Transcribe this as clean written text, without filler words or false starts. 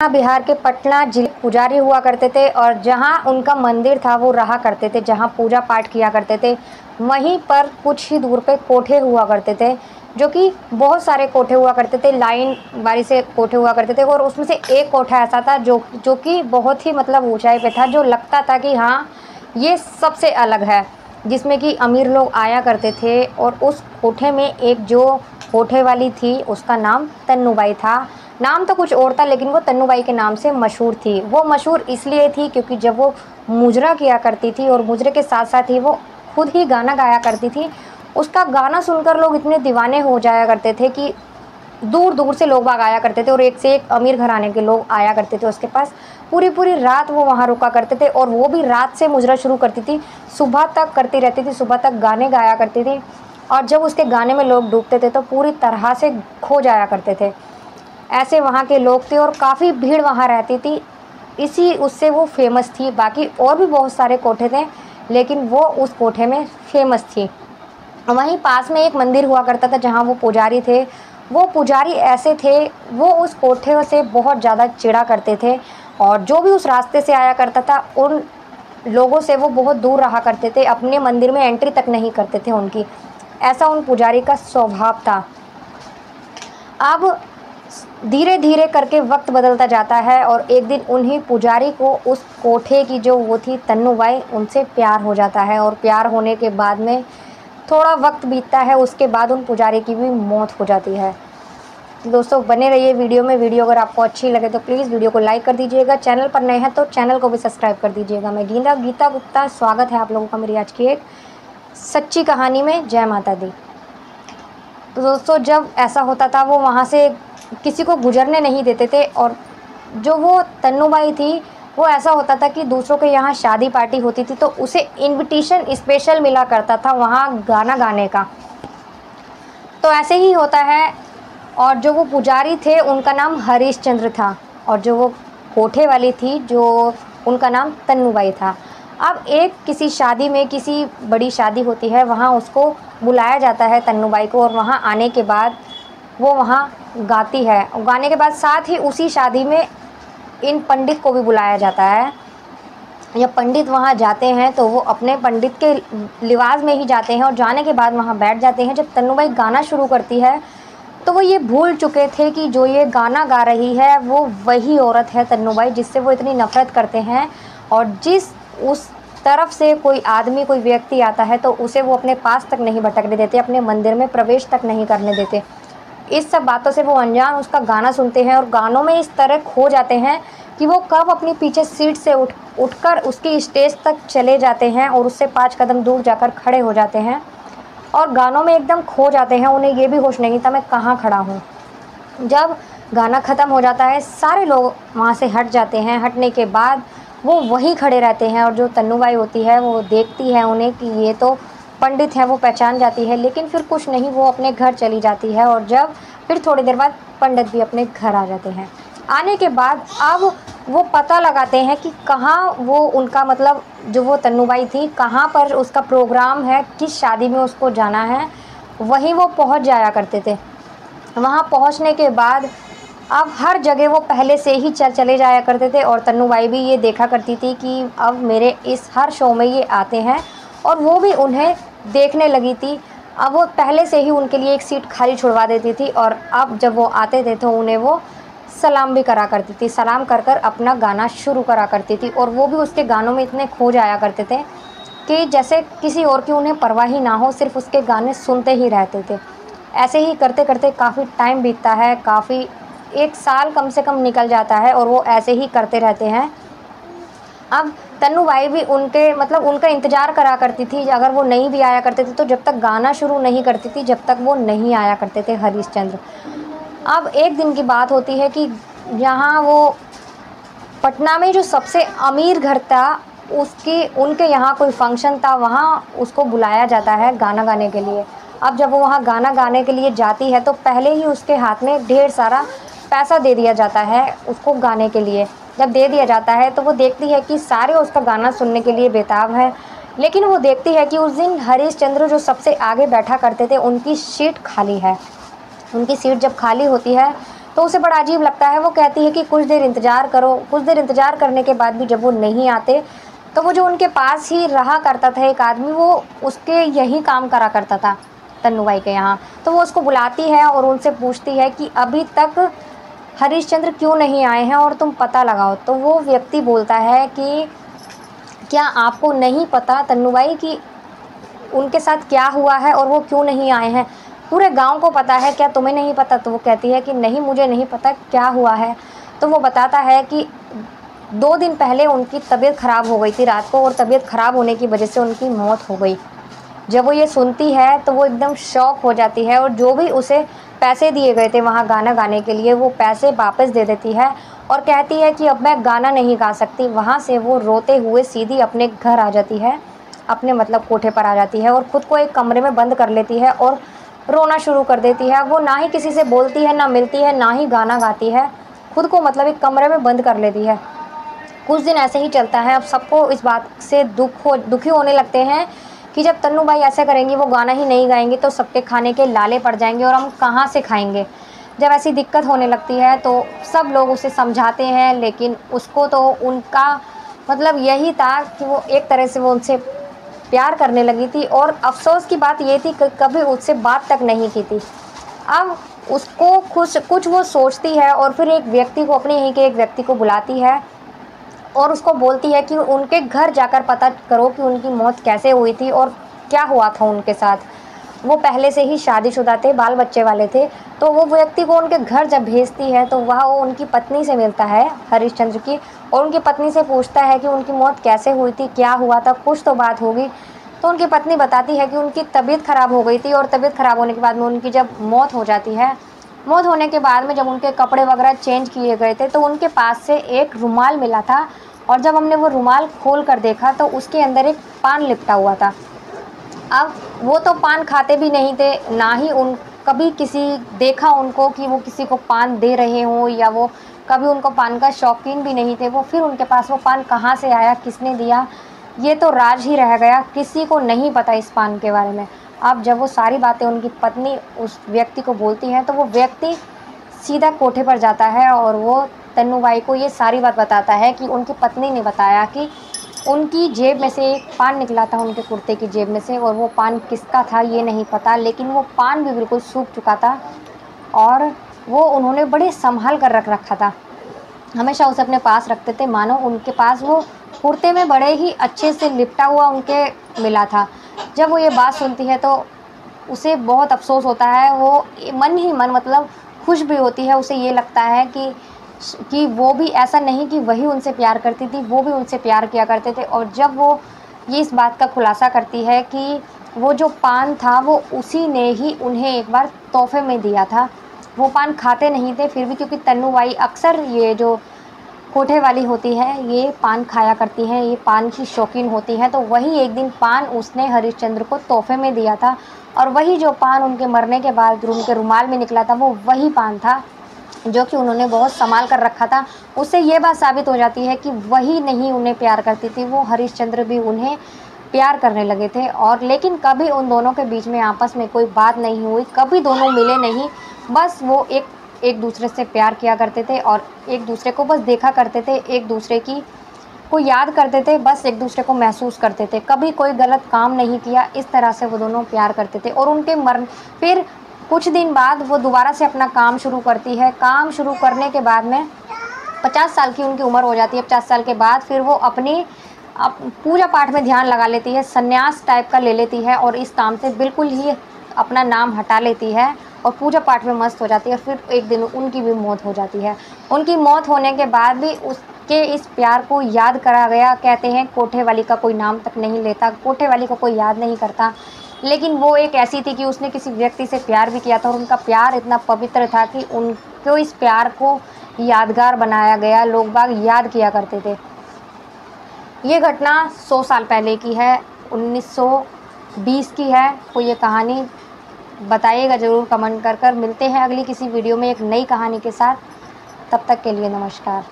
बिहार के पटना जिले पुजारी हुआ करते थे और जहां उनका मंदिर था वो रहा करते थे, जहां पूजा पाठ किया करते थे। वहीं पर कुछ ही दूर पे कोठे हुआ करते थे, जो कि बहुत सारे कोठे हुआ करते थे, लाइन बारी से कोठे हुआ करते थे। और उसमें से एक कोठा ऐसा था जो कि बहुत ही मतलब ऊंचाई पे था, जो लगता था कि हाँ ये सबसे अलग है, जिसमें कि अमीर लोग आया करते थे। और उस कोठे में एक जो कोठे वाली थी उसका नाम तन्नूबाई था। नाम तो कुछ और था लेकिन वो तन्नूबाई के नाम से मशहूर थी। वो मशहूर इसलिए थी क्योंकि जब वो मुजरा किया करती थी और मुजरे के साथ साथ ही वो खुद ही गाना गाया करती थी, उसका गाना सुनकर लोग इतने दीवाने हो जाया करते थे कि दूर दूर से लोग बाग आया करते थे और एक से एक अमीर घराने के लोग आया करते थे उसके पास। पूरी पूरी रात वो वहाँ रुका करते थे और वो भी रात से मुजरा शुरू करती थी, सुबह तक करती रहती थी, सुबह तक गाने गाया करती थी। और जब उसके गाने में लोग डूबते थे तो पूरी तरह से खो जाया करते थे। ऐसे वहाँ के लोग थे और काफ़ी भीड़ वहाँ रहती थी, इसी उससे वो फेमस थी। बाकी और भी बहुत सारे कोठे थे लेकिन वो उस कोठे में फेमस थी। वहीं पास में एक मंदिर हुआ करता था जहाँ वो पुजारी थे। वो पुजारी ऐसे थे, वो उस कोठे से बहुत ज़्यादा चिढ़ा करते थे और जो भी उस रास्ते से आया करता था उन लोगों से वो बहुत दूर रहा करते थे, अपने मंदिर में एंट्री तक नहीं करते थे उनकी। ऐसा उन पुजारी का स्वभाव था। अब धीरे धीरे करके वक्त बदलता जाता है और एक दिन उन्हीं पुजारी को उस कोठे की जो वो थी तन्नूबाई, उनसे प्यार हो जाता है। और प्यार होने के बाद में थोड़ा वक्त बीतता है, उसके बाद उन पुजारी की भी मौत हो जाती है। दोस्तों बने रहिए वीडियो में। वीडियो अगर आपको अच्छी लगे तो प्लीज़ वीडियो को लाइक कर दीजिएगा। चैनल पर नए हैं तो चैनल को भी सब्सक्राइब कर दीजिएगा। मैं गीता गुप्ता, स्वागत है आप लोगों का मेरी आज की एक सच्ची कहानी में। जय माता दी। तो दोस्तों जब ऐसा होता था वो वहाँ से किसी को गुजरने नहीं देते थे। और जो वो तन्नूबाई थी वो ऐसा होता था कि दूसरों के यहाँ शादी पार्टी होती थी तो उसे इनविटेशन स्पेशल मिला करता था वहाँ गाना गाने का। तो ऐसे ही होता है। और जो वो पुजारी थे उनका नाम हरिश्चंद्र था और जो वो कोठे वाली थी जो उनका नाम तन्नूबाई था। अब एक किसी शादी में, किसी बड़ी शादी होती है, वहाँ उसको बुलाया जाता है तन्नूबाई को। और वहाँ आने के बाद वो वहाँ गाती है। गाने के बाद साथ ही उसी शादी में इन पंडित को भी बुलाया जाता है। जब पंडित वहाँ जाते हैं तो वो अपने पंडित के लिबास में ही जाते हैं और जाने के बाद वहाँ बैठ जाते हैं। जब तन्नूबाई गाना शुरू करती है तो वो ये भूल चुके थे कि जो ये गाना गा रही है वो वही औरत है तन्नूबाई, जिससे वो इतनी नफ़रत करते हैं। और जिस उस तरफ से कोई आदमी, कोई व्यक्ति आता है तो उसे वो अपने पास तक नहीं भटकने देते, अपने मंदिर में प्रवेश तक नहीं करने देते। इस सब बातों से वो अनजान उसका गाना सुनते हैं और गानों में इस तरह खो जाते हैं कि वो कब अपनी पीछे सीट से उठकर उसकी स्टेज तक चले जाते हैं और उससे 5 कदम दूर जाकर खड़े हो जाते हैं और गानों में एकदम खो जाते हैं। उन्हें ये भी होश नहीं था मैं कहाँ खड़ा हूँ। जब गाना ख़त्म हो जाता है सारे लोग वहाँ से हट जाते हैं। हटने के बाद वो वहीं खड़े रहते हैं और जो तन्नूबाई होती है वो देखती है उन्हें कि ये तो पंडित हैं, वो पहचान जाती है। लेकिन फिर कुछ नहीं, वो अपने घर चली जाती है। और जब फिर थोड़ी देर बाद पंडित भी अपने घर आ जाते हैं। आने के बाद अब वो पता लगाते हैं कि कहाँ वो उनका मतलब जो वो तन्नूबाई थी कहाँ पर उसका प्रोग्राम है, किस शादी में उसको जाना है, वहीं वो पहुंच जाया करते थे। वहाँ पहुंचने के बाद अब हर जगह वो पहले से ही चले जाया करते थे और तन्नूबाई भी ये देखा करती थी कि अब मेरे इस हर शो में ये आते हैं और वो भी उन्हें देखने लगी थी। अब वो पहले से ही उनके लिए एक सीट खाली छुड़वा देती थी और अब जब वो आते थे तो उन्हें वो सलाम भी करा करती थी। सलाम कर कर अपना गाना शुरू करा करती थी और वो भी उसके गानों में इतने खो जाया करते थे कि जैसे किसी और की उन्हें परवाह ही ना हो, सिर्फ उसके गाने सुनते ही रहते थे। ऐसे ही करते करते काफ़ी टाइम बीतता है, काफ़ी 1 साल कम से कम निकल जाता है और वो ऐसे ही करते रहते हैं। अब तन्नूबाई भी उनके मतलब उनका इंतज़ार करा करती थी। अगर वो नहीं भी आया करते थे तो जब तक गाना शुरू नहीं करती थी जब तक वो नहीं आया करते थे हरिश्चंद्र। अब एक दिन की बात होती है कि यहाँ वो पटना में जो सबसे अमीर घर था उनके यहाँ कोई फंक्शन था, वहाँ उसको बुलाया जाता है गाना गाने के लिए। अब जब वो वहाँ गाना गाने के लिए जाती है तो पहले ही उसके हाथ में ढेर सारा पैसा दे दिया जाता है उसको गाने के लिए। जब दे दिया जाता है तो वो देखती है कि सारे उसका गाना सुनने के लिए बेताब है। लेकिन वो देखती है कि उस दिन हरिश्चंद्र जो सबसे आगे बैठा करते थे उनकी सीट खाली है। उनकी सीट जब खाली होती है तो उसे बड़ा अजीब लगता है। वो कहती है कि कुछ देर इंतज़ार करो। कुछ देर इंतज़ार करने के बाद भी जब वो नहीं आते, तो वो जो उनके पास ही रहा करता था एक आदमी, वो उसके यही काम करा करता था तन्नू बाई के यहाँ। तो वो उसको बुलाती है और उनसे पूछती है कि अभी तक हरिश्चंद्र क्यों नहीं आए हैं और तुम पता लगाओ। तो वो व्यक्ति बोलता है कि क्या आपको नहीं पता तन्नू बाई कि उनके साथ क्या हुआ है और वो क्यों नहीं आए हैं? पूरे गांव को पता है, क्या तुम्हें नहीं पता? तो वो कहती है कि नहीं, मुझे नहीं पता क्या हुआ है। तो वो बताता है कि 2 दिन पहले उनकी तबीयत ख़राब हो गई थी रात को, और तबीयत ख़राब होने की वजह से उनकी मौत हो गई। जब वो ये सुनती है तो वो एकदम शॉक हो जाती है, और जो भी उसे पैसे दिए गए थे वहाँ गाना गाने के लिए, वो पैसे वापस दे देती है और कहती है कि अब मैं गाना नहीं गा सकती। वहाँ से वो रोते हुए सीधी अपने घर आ जाती है, अपने मतलब कोठे पर आ जाती है, और ख़ुद को एक कमरे में बंद कर लेती है और रोना शुरू कर देती है। वो ना ही किसी से बोलती है, ना मिलती है, ना ही गाना गाती है, खुद को मतलब एक कमरे में बंद कर लेती है। कुछ दिन ऐसे ही चलता है। अब सबको इस बात से दुखी होने लगते हैं कि जब तन्नू बाई ऐसा करेंगी, वो गाना ही नहीं गाएंगी, तो सबके खाने के लाले पड़ जाएंगे और हम कहाँ से खाएंगे। जब ऐसी दिक्कत होने लगती है तो सब लोग उसे समझाते हैं, लेकिन उसको तो उनका मतलब यही था कि वो एक तरह से वो उनसे प्यार करने लगी थी, और अफसोस की बात ये थी कि कभी उससे बात तक नहीं की थी। अब उसको कुछ वो सोचती है और फिर एक व्यक्ति को, अपने यहीं के एक व्यक्ति को बुलाती है और उसको बोलती है कि उनके घर जाकर पता करो कि उनकी मौत कैसे हुई थी और क्या हुआ था उनके साथ। वो पहले से ही शादीशुदा थे, बाल बच्चे वाले थे। तो वो व्यक्ति को उनके घर जब भेजती है तो वह वो उनकी पत्नी से मिलता है, हरिश्चंद्र की, और उनकी पत्नी से पूछता है कि उनकी मौत कैसे हुई थी, क्या हुआ था, कुछ तो बात होगी। तो उनकी पत्नी बताती है कि उनकी तबीयत ख़राब हो गई थी, और तबीयत ख़राब होने के बाद में उनकी जब मौत हो जाती है, मौत होने के बाद में जब उनके कपड़े वगैरह चेंज किए गए थे तो उनके पास से एक रुमाल मिला था, और जब हमने वो रुमाल खोल कर देखा तो उसके अंदर एक पान लिपटा हुआ था। अब वो तो पान खाते भी नहीं थे, ना ही उन कभी किसी देखा उनको कि वो किसी को पान दे रहे हों, या वो कभी उनको पान का शौकीन भी नहीं थे। वो फिर उनके पास वो पान कहाँ से आया, किसने दिया, ये तो राज ही रह गया, किसी को नहीं पता इस पान के बारे में। अब जब वो सारी बातें उनकी पत्नी उस व्यक्ति को बोलती है तो वो व्यक्ति सीधा कोठे पर जाता है और वो तन्नू बाई को ये सारी बात बताता है कि उनकी पत्नी ने बताया कि उनकी जेब में से एक पान निकला था, उनके कुर्ते की जेब में से, और वो पान किसका था ये नहीं पता, लेकिन वो पान भी बिल्कुल सूख चुका था और वो उन्होंने बड़े संभाल कर रख रखा था। हमेशा उसे अपने पास रखते थे, मानो उनके पास वो कुर्ते में बड़े ही अच्छे से लिपटा हुआ उनके मिला था। जब वो ये बात सुनती है तो उसे बहुत अफसोस होता है। वो मन ही मन मतलब खुश भी होती है। उसे ये लगता है कि वो भी ऐसा नहीं कि वही उनसे प्यार करती थी, वो भी उनसे प्यार किया करते थे। और जब वो ये इस बात का खुलासा करती है कि वो जो पान था वो उसी ने ही उन्हें एक बार तोहफे में दिया था। वो पान खाते नहीं थे, फिर भी क्योंकि तन्नू बाई अक्सर ये जो कोठे वाली होती है ये पान खाया करती हैं, ये पान की शौकीन होती हैं, तो वही एक दिन पान उसने हरिश्चंद्र को तोहफे में दिया था। और वही जो पान उनके मरने के बाद उनके रुमाल में निकला था वो वही पान था जो कि उन्होंने बहुत संभाल कर रखा था। उससे ये बात साबित हो जाती है कि वही नहीं उन्हें प्यार करती थी, वो हरिश्चंद्र भी उन्हें प्यार करने लगे थे। और लेकिन कभी उन दोनों के बीच में आपस में कोई बात नहीं हुई, कभी दोनों मिले नहीं, बस वो एक दूसरे से प्यार किया करते थे और एक दूसरे को बस देखा करते थे, एक दूसरे की को याद करते थे, बस एक दूसरे को महसूस करते थे, कभी कोई गलत काम नहीं किया। इस तरह से वो दोनों प्यार करते थे। और उनके फिर कुछ दिन बाद वो दोबारा से अपना काम शुरू करती है। काम शुरू करने के बाद में 50 साल की उनकी उम्र हो जाती है। 50 साल के बाद फिर वो अपनी पूजा पाठ में ध्यान लगा लेती है, संन्यास टाइप का ले लेती है और इस काम से बिल्कुल ही अपना नाम हटा लेती है और पूजा पाठ में मस्त हो जाती है। फिर एक दिन उनकी भी मौत हो जाती है। उनकी मौत होने के बाद भी उसके इस प्यार को याद करा गया। कहते हैं कोठे वाली का कोई नाम तक नहीं लेता, कोठे वाली को कोई याद नहीं करता, लेकिन वो एक ऐसी थी कि उसने किसी व्यक्ति से प्यार भी किया था और उनका प्यार इतना पवित्र था कि उनको इस प्यार को यादगार बनाया गया, लोग बाग याद किया करते थे। ये घटना 100 साल पहले की है, 1920 की है। तो ये कहानी बताइएगा ज़रूर कमेंट कर। मिलते हैं अगली किसी वीडियो में एक नई कहानी के साथ। तब तक के लिए नमस्कार।